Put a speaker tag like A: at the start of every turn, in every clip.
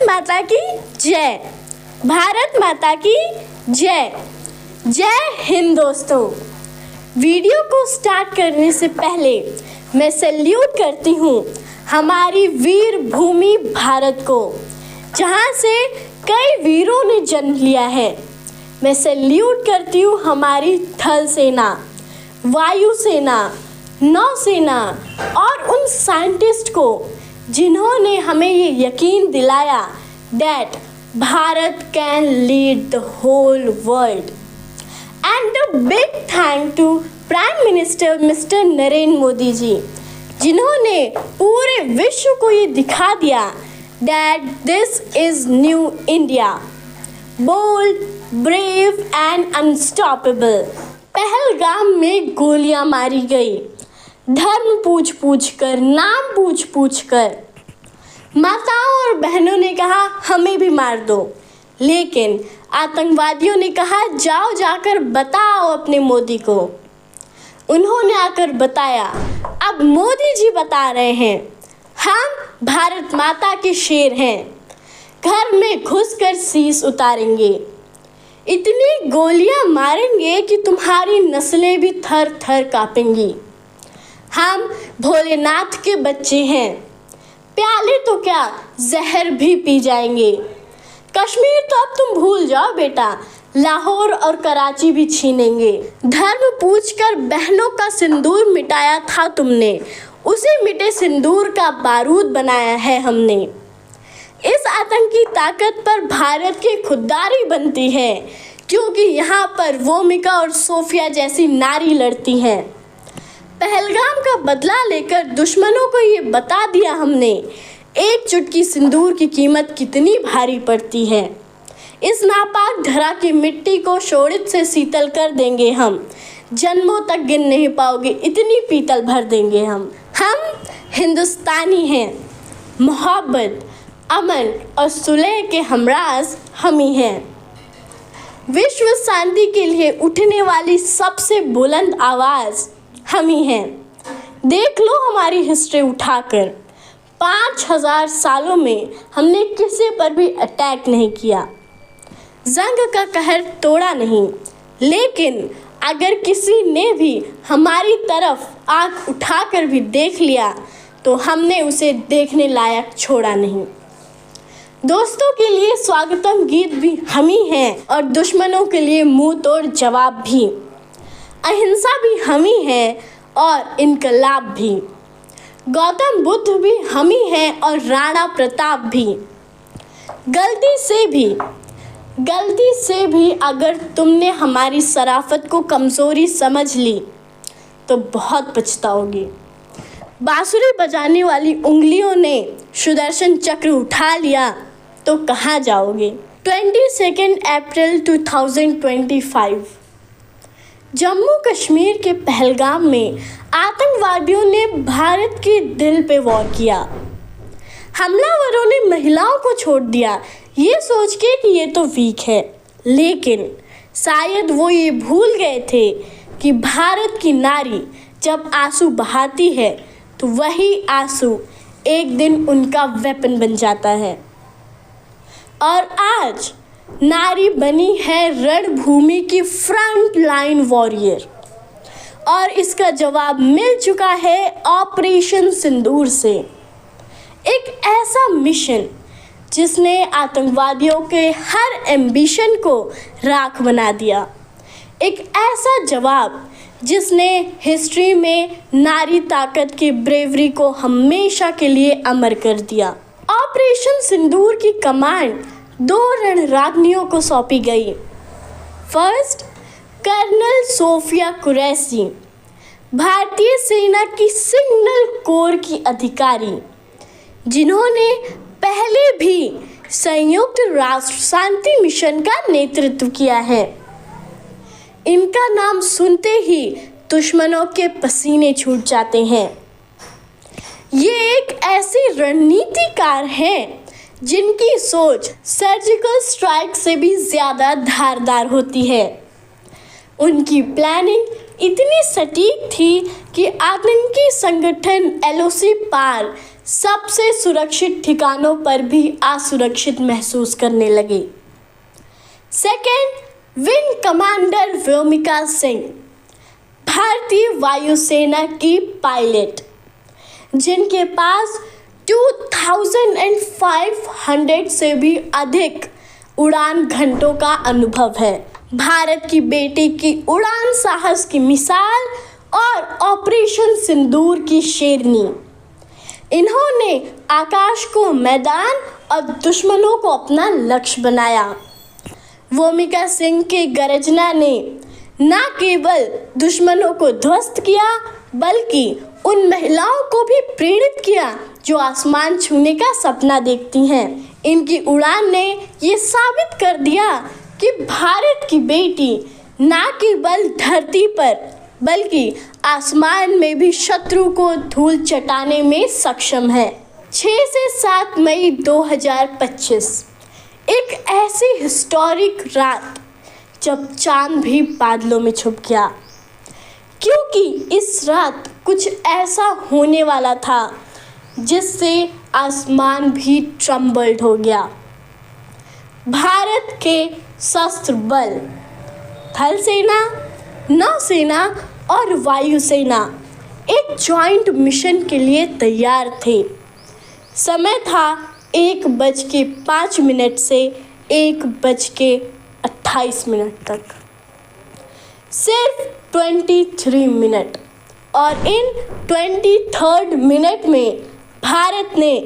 A: माता की जय। भारत माता की जय। जय हिंद दोस्तों। वीडियो को स्टार्ट करने से पहले मैं सैल्यूट करती हूँ हमारी वीर भूमि भारत को, जहाँ से कई वीरों ने जन्म लिया है। मैं सैल्यूट करती हूँ हमारी थल सेना, वायु सेना, नौसेना और उन साइंटिस्ट को जिन्होंने हमें ये यकीन दिलाया that Bharat can lead the whole world. And a big thank to prime minister mister Narendra Modi ji, जिन्होंने पूरे विश्व को ये दिखा दिया that this is new India, bold, brave and unstoppable। Pahalgam में गोलियां मारी गई, धर्म पूछ पूछ कर, नाम पूछ पूछ कर। माताओं और बहनों ने कहा हमें भी मार दो, लेकिन आतंकवादियों ने कहा जाओ जाकर बताओ अपने मोदी को। उन्होंने आकर बताया। अब मोदी जी बता रहे हैं हम भारत माता के शेर हैं, घर में घुसकर शीश उतारेंगे, इतनी गोलियां मारेंगे कि तुम्हारी नस्लें भी थर थर कांपेंगी। हम भोलेनाथ के बच्चे हैं, प्याले तो क्या जहर भी पी जाएंगे। कश्मीर तो अब तुम भूल जाओ बेटा, लाहौर और कराची भी छीनेंगे। धर्म पूछकर बहनों का सिंदूर मिटाया था तुमने, उसी मिटे सिंदूर का बारूद बनाया है हमने। इस आतंकी ताकत पर भारत की खुददारी बनती है, क्योंकि यहाँ पर वोमिका और सोफिया जैसी नारी लड़ती हैं। पहलगाम का बदला लेकर दुश्मनों को ये बता दिया हमने, एक चुटकी सिंदूर की कीमत कितनी भारी पड़ती है। इस नापाक धरा की मिट्टी को शोणित से शीतल कर देंगे हम, जन्मों तक गिन नहीं पाओगे इतनी पीतल भर देंगे हम। हिंदुस्तानी हैं, मोहब्बत, अमन और सुलह के हमराज हम ही हैं। विश्व शांति के लिए उठने वाली सबसे बुलंद आवाज़ हम ही हैं। देख लो हमारी हिस्ट्री उठाकर, 5000 सालों में हमने किसी पर भी अटैक नहीं किया, जंग का कहर तोड़ा नहीं, लेकिन अगर किसी ने भी हमारी तरफ आँख उठाकर भी देख लिया तो हमने उसे देखने लायक छोड़ा नहीं। दोस्तों के लिए स्वागतम गीत भी हम ही हैं और दुश्मनों के लिए मुंह तोड़ जवाब भी। अहिंसा भी हम ही हैं और इनकलाब भी। गौतम बुद्ध भी हम ही हैं और राणा प्रताप भी। गलती से भी अगर तुमने हमारी शराफत को कमज़ोरी समझ ली तो बहुत पछताओगे। बांसुरी बजाने वाली उंगलियों ने सुदर्शन चक्र उठा लिया तो कहाँ जाओगे। 22 अप्रैल 2025 जम्मू कश्मीर के पहलगाम में आतंकवादियों ने भारत के दिल पे वार किया। हमलावरों ने महिलाओं को छोड़ दिया ये सोच के कि ये तो वीक है, लेकिन शायद वो ये भूल गए थे कि भारत की नारी जब आंसू बहाती है तो वही आंसू एक दिन उनका वेपन बन जाता है। और आज नारी बनी है रणभूमि की फ्रंट लाइन वॉरियर, और इसका जवाब मिल चुका है ऑपरेशन सिंदूर से। एक ऐसा मिशन जिसने आतंकवादियों के हर एम्बिशन को राख बना दिया। एक ऐसा जवाब जिसने हिस्ट्री में नारी ताकत की ब्रेवरी को हमेशा के लिए अमर कर दिया। ऑपरेशन सिंदूर की कमांड 2 रणरागिनियों को सौंपी गई। फर्स्ट, कर्नल सोफिया कुरैशी, भारतीय सेना की सिग्नल कोर की अधिकारी, जिन्होंने पहले भी संयुक्त राष्ट्र शांति मिशन का नेतृत्व किया है। इनका नाम सुनते ही दुश्मनों के पसीने छूट जाते हैं। ये एक ऐसी रणनीतिकार हैं जिनकी सोच सर्जिकल स्ट्राइक से भी ज़्यादा धारदार होती है। उनकी प्लानिंग इतनी सटीक थी कि आतंकी संगठन LOC पार सबसे सुरक्षित ठिकानों पर भी असुरक्षित महसूस करने लगे। Second, wing commander Vyomika Singh, भारतीय वायुसेना की पायलट, जिनके पास 2500 से भी अधिक उड़ान घंटों का अनुभव है। भारत की बेटी की उड़ान साहस की मिसाल और ऑपरेशन सिंदूर की शेरनी। इन्होंने आकाश को मैदान और दुश्मनों को अपना लक्ष्य बनाया। व्योमिका सिंह के गर्जना ने न केवल दुश्मनों को ध्वस्त किया बल्कि उन महिलाओं को भी प्रेरित किया जो आसमान छूने का सपना देखती हैं। इनकी उड़ान ने ये साबित कर दिया कि भारत की बेटी न केवल धरती पर बल्कि आसमान में भी शत्रु को धूल चटाने में सक्षम है। 6 से 7 मई 2025 एक ऐसी हिस्टोरिक रात जब चांद भी बादलों में छुप गया, क्योंकि इस रात कुछ ऐसा होने वाला था जिससे आसमान भी ट्रम्बल्ड हो गया। भारत के सशस्त्र बल, थल सेना, नौसेना और वायुसेना एक जॉइंट मिशन के लिए तैयार थे। समय था 1:05 से 1:28 तक, सिर्फ 23 मिनट। और इन 23rd मिनट में भारत ने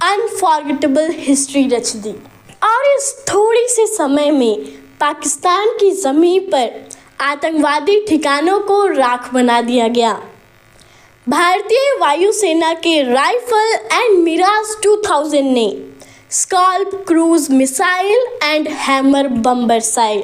A: अनफॉरगेटेबल हिस्ट्री रच दी और इस थोड़ी से समय में पाकिस्तान की ज़मीन पर आतंकवादी ठिकानों को राख बना दिया गया। भारतीय वायुसेना के राइफल एंड मिराज 2000 ने scalp cruise missile and hammer बम्बर साइल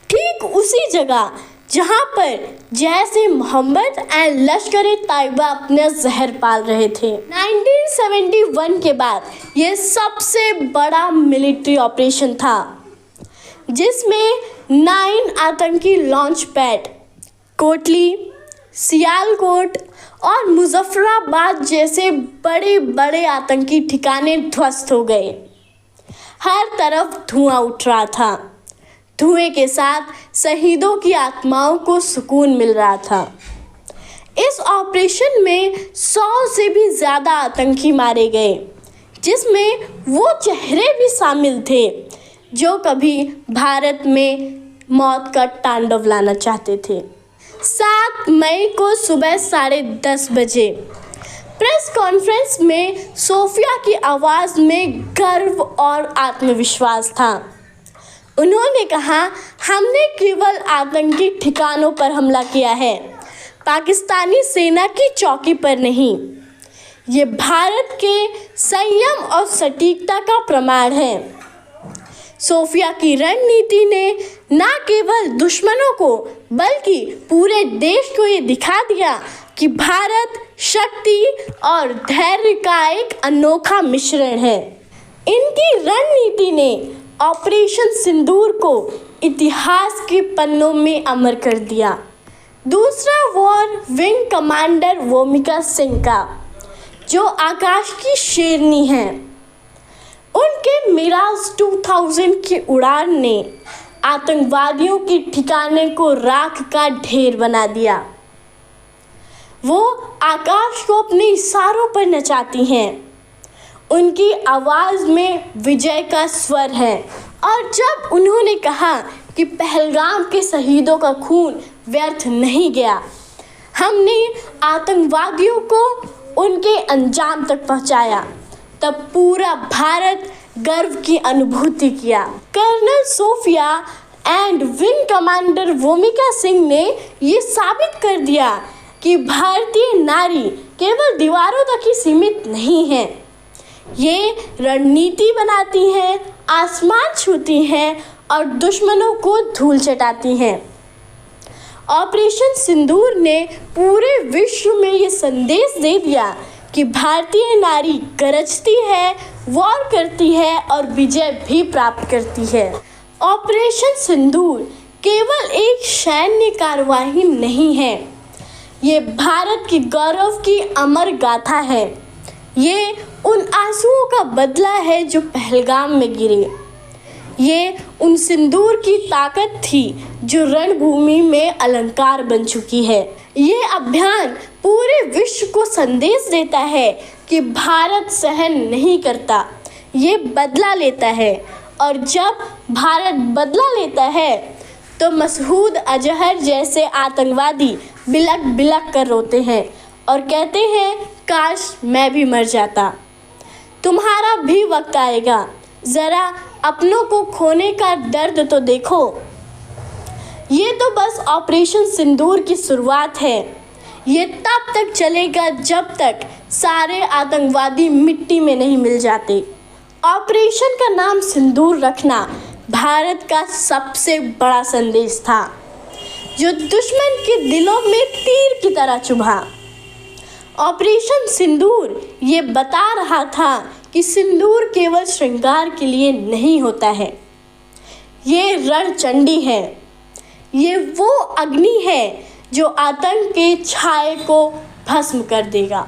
A: ठीक उसी जगह जहां पर जैसे मोहम्मद एंड लश्कर-ए-तैयबा अपने जहर पाल रहे थे। 1971 के बाद यह सबसे बड़ा मिलिट्री ऑपरेशन था जिसमें 9 आतंकी लॉन्च पैड कोटली, सियालकोट और मुजफ्फराबाद जैसे बड़े बड़े आतंकी ठिकाने ध्वस्त हो गए। हर तरफ धुआं उठ रहा था। धुएं के साथ शहीदों की आत्माओं को सुकून मिल रहा था। इस ऑपरेशन में 100 से भी ज़्यादा आतंकी मारे गए, जिसमें वो चेहरे भी शामिल थे जो कभी भारत में मौत का तांडव लाना चाहते थे। 7 मई को सुबह 10:30 बजे प्रेस कॉन्फ्रेंस में सोफिया की आवाज़ में गर्व और आत्मविश्वास था। उन्होंने कहा, हमने केवल आतंकी ठिकानों पर हमला किया है, पाकिस्तानी सेना की चौकी पर नहीं। ये भारत के संयम और सटीकता का प्रमाण है। सोफिया की रणनीति ने न केवल दुश्मनों को बल्कि पूरे देश को ये दिखा दिया कि भारत शक्ति और धैर्य का एक अनोखा मिश्रण है। इनकी रणनीति ने ऑपरेशन सिंदूर को इतिहास के पन्नों में अमर कर दिया। दूसरा war wing commander Vyomika Singh का, जो आकाश की शेरनी हैं। उनके मिराज 2000 की उड़ान ने आतंकवादियों के ठिकाने को राख का ढेर बना दिया। वो आकाश को अपने इशारों पर नचाती हैं। उनकी आवाज़ में विजय का स्वर है। और जब उन्होंने कहा कि पहलगाम के शहीदों का खून व्यर्थ नहीं गया, हमने आतंकवादियों को उनके अंजाम तक पहुंचाया, तब पूरा भारत गर्व की अनुभूति किया। Colonel Sofia and wing commander Vyomika Singh ने ये साबित कर दिया कि भारतीय नारी केवल दीवारों तक ही सीमित नहीं है। ये रणनीति बनाती हैं, आसमान छूती हैं और दुश्मनों को धूल चटाती हैं। ऑपरेशन सिंदूर ने पूरे विश्व में ये संदेश दे दिया कि भारतीय नारी गरजती है, वॉर करती है और विजय भी प्राप्त करती है। ऑपरेशन सिंदूर केवल एक सैन्य कार्यवाही नहीं है, ये भारत की गौरव की अमर गाथा है। ये उन आंसुओं का बदला है जो पहलगाम में गिरे। ये उन सिंदूर की ताकत थी जो रणभूमि में अलंकार बन चुकी है। ये अभियान पूरे विश्व को संदेश देता है कि भारत सहन नहीं करता, ये बदला लेता है। और जब भारत बदला लेता है तो मसूद अजहर जैसे आतंकवादी बिलक बिलक कर रोते हैं और कहते हैं, काश मैं भी मर जाता। तुम्हारा भी वक्त आएगा, ज़रा अपनों को खोने का दर्द तो देखो। ये तो बस ऑपरेशन सिंदूर की शुरुआत है। ये तब तक चलेगा जब तक सारे आतंकवादी मिट्टी में नहीं मिल जाते। ऑपरेशन का नाम सिंदूर रखना भारत का सबसे बड़ा संदेश था, जो दुश्मन के दिलों में तीर की तरह चुभा। ऑपरेशन सिंदूर ये बता रहा था कि सिंदूर केवल श्रृंगार के लिए नहीं होता है, ये रणचंडी है। ये वो अग्नि है जो आतंक के छाये को भस्म कर देगा।